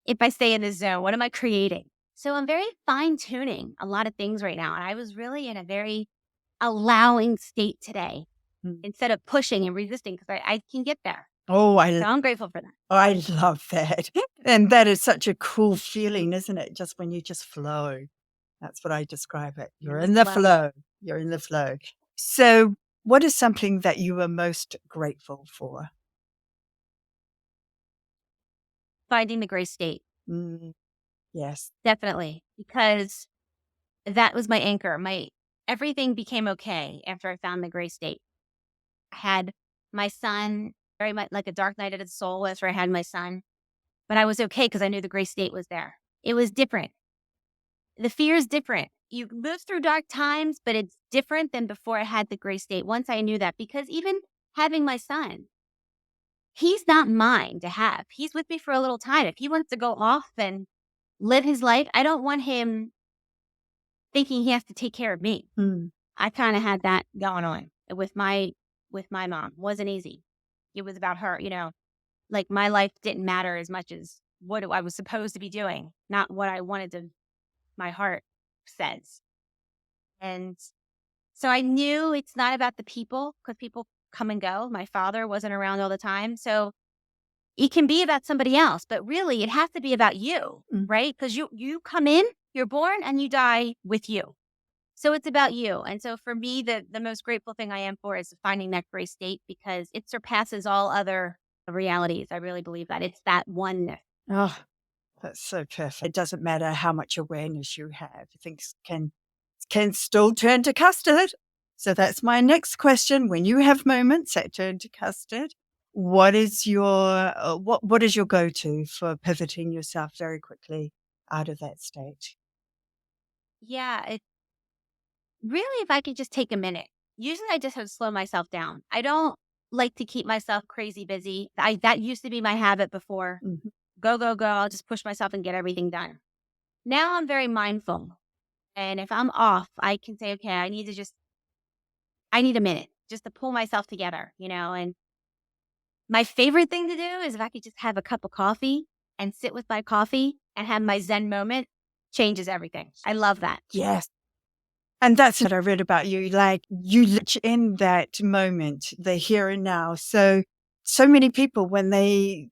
If I stay in this zone, what am I creating? So I'm very fine tuning a lot of things right now. And I was really in a very allowing state today Mm. instead of pushing and resisting because I can get there. Oh, So I'm grateful for that. I love that. And that is such a cool feeling, isn't it? Just when you just flow. That's what I describe it. I'm in You're the in the flow, flow. You're in the flow. So, what is something that you are most grateful for? finding the gray state. Mm, yes. Definitely. Because that was my anchor. Everything became okay after I found the gray state. I had my son very much like a dark night of the soul after I had my son, but I was okay because I knew the gray state was there. It was different. The fear is different. You move through dark times, but it's different than before I had the gray state. Once I knew that, because even having my son, he's not mine to have. He's with me for a little time. If he wants to go off and live his life, I don't want him thinking he has to take care of me. Mm, I kind of had that going on with my mom. Wasn't easy. It was about her, like my life didn't matter as much as what I was supposed to be doing, not what I wanted to my heart says. And so I knew it's not about the people because people come and go. My father wasn't around all the time. So it can be about somebody else, but really it has to be about you, mm. right? Because you come in, you're born and you die with you. So it's about you. And so for me, the most grateful thing I am for is finding that gray state because it surpasses all other realities. I really believe that. It's that oneness. Oh, that's so perfect. It doesn't matter how much awareness you have. Things can still turn to custard. So that's my next question. When you have moments that turn to custard, what is your go-to for pivoting yourself very quickly out of that state? Yeah, it really if I could just take a minute. Usually I just have to slow myself down. I don't like to keep myself crazy busy. I that used to be my habit before. Mhm. Go, go, go. I'll just push myself and get everything done. Now I'm very mindful. And if I'm off, I can say, okay, I need a minute just to pull myself together. And my favorite thing to do is if I could just have a cup of coffee and sit with my coffee and have my Zen moment, changes everything. I love that. Yes. And that's what I read about you. Like you live in that moment, the here and now. So many people when they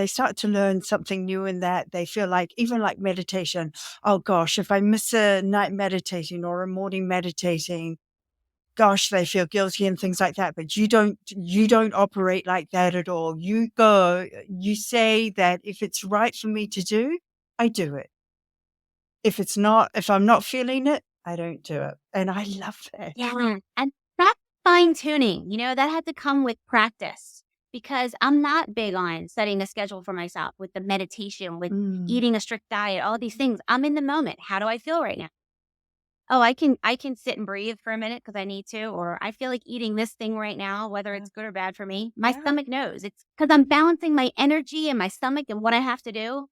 start to learn something new in that, they feel like even like meditation, oh gosh, if I miss a night meditating or a morning meditating, gosh, they feel guilty and things like that. But you don't operate like that at all. You say that if it's right for me to do, I do it. If I'm not feeling it, I don't do it. And I love that. Yeah. And that's fine tuning. That had to come with practice. because I'm not big on setting a schedule for myself with the meditation, with Mm. eating a strict diet, all these things. I'm in the moment. How do I feel right now? Oh, I can sit and breathe for a minute because I need to, or I feel like eating this thing right now, whether Yeah. it's good or bad for me. My Yeah. stomach knows. It's because I'm balancing my energy and my stomach and what I have to do.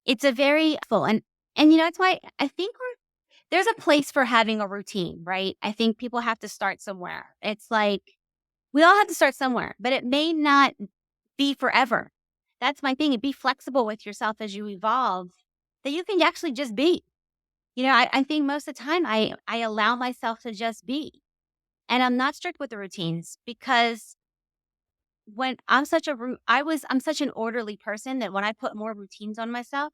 It's a very full and that's why I think there's a place for having a routine, right? I think people have to start somewhere. It's like we all have to start somewhere, but it may not be forever. That's my thing. And be flexible with yourself as you evolve, that you can actually just be. I think most of the time I allow myself to just be. And I'm not strict with the routines because when I'm such an orderly person that when I put more routines on myself,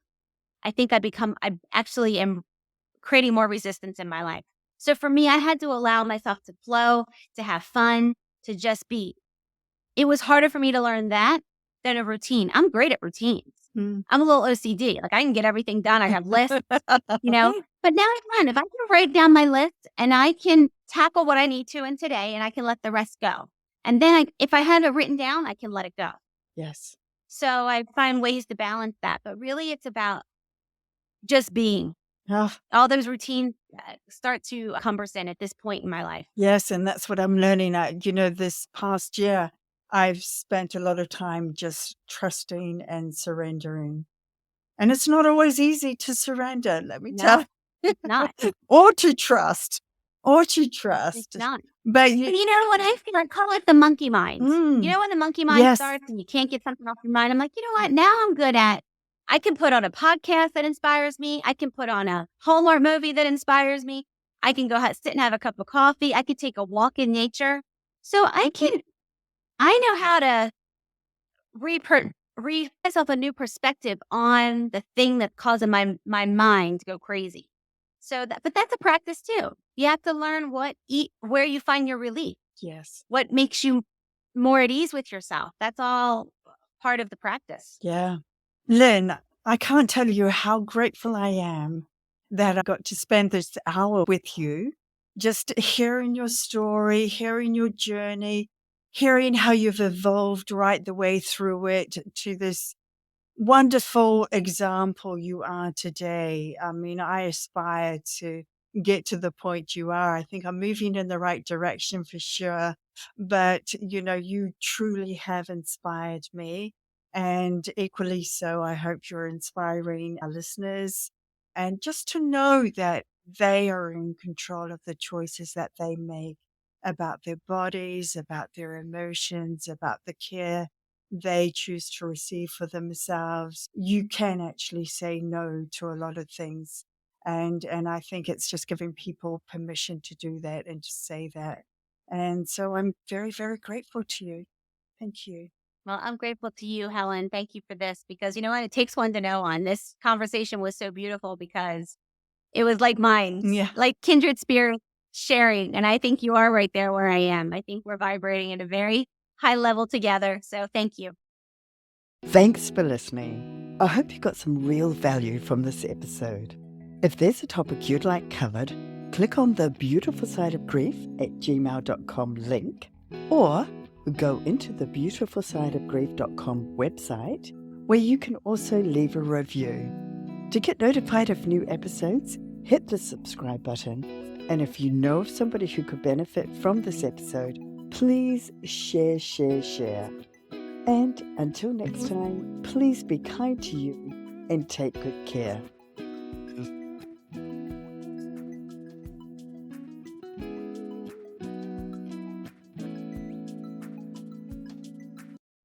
I think I actually am creating more resistance in my life. So for me, I had to allow myself to flow, to have fun, to just be. It was harder for me to learn that than a routine. I'm great at routines. Mm. I'm a little OCD. Like I can get everything done. I have lists, you know. But now I learned if I can write down my list and I can tackle what I need to in today and I can let the rest go. And then if I had it written down, I can let it go. Yes. So I find ways to balance that. But really it's about just being. Ah, All those routines start to cumbersome at this point in my life. yes, and that's what I'm learning. This past year, I've spent a lot of time just trusting and surrendering. And it's not always easy to surrender, let me No, tell you, it's not. or to trust, or to It's trust. not. But And you know what I feel? I call it the monkey mind. You mm, know when the monkey mind yes, starts and you can't get something off your mind? I'm like, you know what? Now I'm good at I can put on a podcast that inspires me. I can put on a Hallmark movie that inspires me. I can sit and have a cup of coffee. I could take a walk in nature. So I know how to re myself a new perspective on the thing that's causing my mind to go crazy. But that's a practice too. You have to learn where you find your relief, yes, what makes you more at ease with yourself. That's all part of the practice. yeah. Lynn, I can't tell you how grateful I am that I got to spend this hour with you, just hearing your story, hearing your journey, hearing how you've evolved right the way through it to this wonderful example you are today. I mean, I aspire to get to the point you are. I think I'm moving in the right direction for sure. But, you truly have inspired me. And equally so, I hope you're inspiring our listeners. And just to know that they are in control of the choices that they make about their bodies, about their emotions, about the care they choose to receive for themselves. You can actually say no to a lot of things. And I think it's just giving people permission to do that and to say that. And so I'm very, very grateful to you. Thank you. Well, I'm grateful to you, Helen. Thank you for this because you know what? It takes one to know one. This conversation was so beautiful because it was like minds, Yeah. like kindred spirits sharing. And I think you are right there where I am. I think we're vibrating at a very high level together. So thank you. Thanks for listening. I hope you got some real value from this episode. If there's a topic you'd like covered, click on the Beautiful Side of Grief at gmail.com link or go into the beautifulsideofgrief.com website where you can also leave a review. To get notified of new episodes, hit the subscribe button. And if you know of somebody who could benefit from this episode, please share. And until next time, please be kind to you and take good care.